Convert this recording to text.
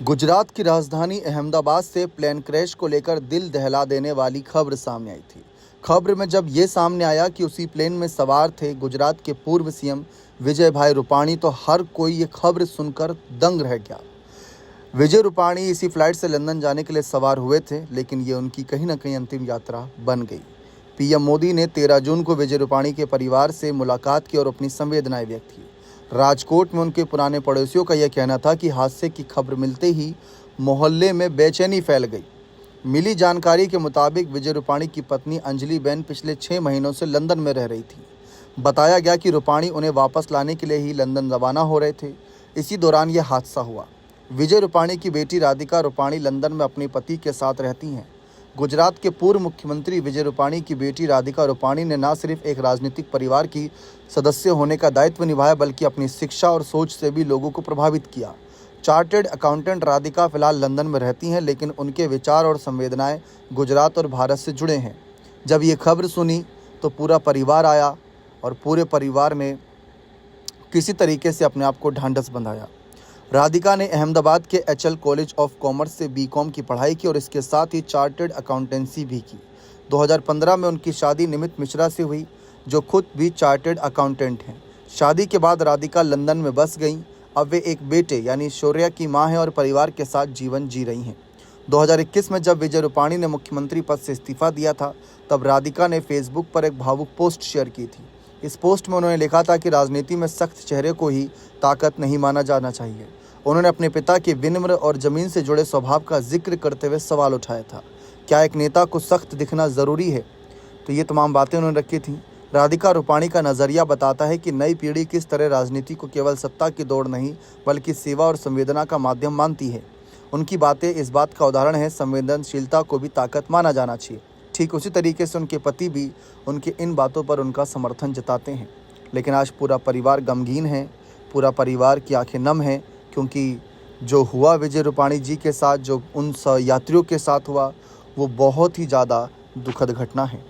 गुजरात की राजधानी अहमदाबाद से प्लेन क्रैश को लेकर दिल दहला देने वाली खबर सामने आई थी। खबर में जब ये सामने आया कि उसी प्लेन में सवार थे गुजरात के पूर्व सीएम विजय भाई रूपाणी, तो हर कोई ये खबर सुनकर दंग रह गया। विजय रूपाणी इसी फ्लाइट से लंदन जाने के लिए सवार हुए थे, लेकिन ये उनकी कहीं ना कहीं अंतिम यात्रा बन गई। पीएम मोदी ने 13 जून को विजय रूपाणी के परिवार से मुलाकात की और अपनी संवेदनाएं व्यक्त की। राजकोट में उनके पुराने पड़ोसियों का यह कहना था कि हादसे की खबर मिलते ही मोहल्ले में बेचैनी फैल गई। मिली जानकारी के मुताबिक विजय रूपाणी की पत्नी अंजलि बेन पिछले 6 महीनों से लंदन में रह रही थी। बताया गया कि रूपाणी उन्हें वापस लाने के लिए ही लंदन रवाना हो रहे थे। इसी दौरान यह हादसा हुआ। विजय रूपाणी की बेटी राधिका रूपाणी लंदन में अपने पति के साथ रहती हैं। गुजरात के पूर्व मुख्यमंत्री विजय रूपाणी की बेटी राधिका रूपाणी ने न सिर्फ एक राजनीतिक परिवार की सदस्य होने का दायित्व निभाया, बल्कि अपनी शिक्षा और सोच से भी लोगों को प्रभावित किया। चार्टर्ड अकाउंटेंट राधिका फिलहाल लंदन में रहती हैं, लेकिन उनके विचार और संवेदनाएं गुजरात और भारत से जुड़े हैं। जब ये खबर सुनी तो पूरा परिवार आया और पूरे परिवार ने किसी तरीके से अपने आप को ढांढस बंधाया। राधिका ने अहमदाबाद के HL कॉलेज ऑफ कॉमर्स से BCom की पढ़ाई की और इसके साथ ही चार्टर्ड अकाउंटेंसी भी की। 2015 में उनकी शादी निमित मिश्रा से हुई, जो खुद भी चार्टर्ड अकाउंटेंट हैं। शादी के बाद राधिका लंदन में बस गईं। अब वे एक बेटे यानी शौर्या की मां हैं और परिवार के साथ जीवन जी रही हैं। 2021 में जब विजय रूपाणी ने मुख्यमंत्री पद से इस्तीफा दिया था, तब राधिका ने फेसबुक पर एक भावुक पोस्ट शेयर की थी। इस पोस्ट में उन्होंने लिखा था कि राजनीति में सख्त चेहरे को ही ताकत नहीं माना जाना चाहिए। उन्होंने अपने पिता के विनम्र और ज़मीन से जुड़े स्वभाव का जिक्र करते हुए सवाल उठाया था, क्या एक नेता को सख्त दिखना ज़रूरी है? तो ये तमाम बातें उन्होंने रखी थी। राधिका रूपाणी का नज़रिया बताता है कि नई पीढ़ी किस तरह राजनीति को केवल सत्ता की दौड़ नहीं, बल्कि सेवा और संवेदना का माध्यम मानती है। उनकी बातें इस बात का उदाहरण है, संवेदनशीलता को भी ताकत माना जाना चाहिए। ठीक उसी तरीके से उनके पति भी उनकी इन बातों पर उनका समर्थन जताते हैं। लेकिन आज पूरा परिवार गमगीन है, पूरा परिवार की आंखें नम हैं, क्योंकि जो हुआ विजय रूपाणी जी के साथ, जो उन यात्रियों के साथ हुआ, वो बहुत ही ज़्यादा दुखद घटना है।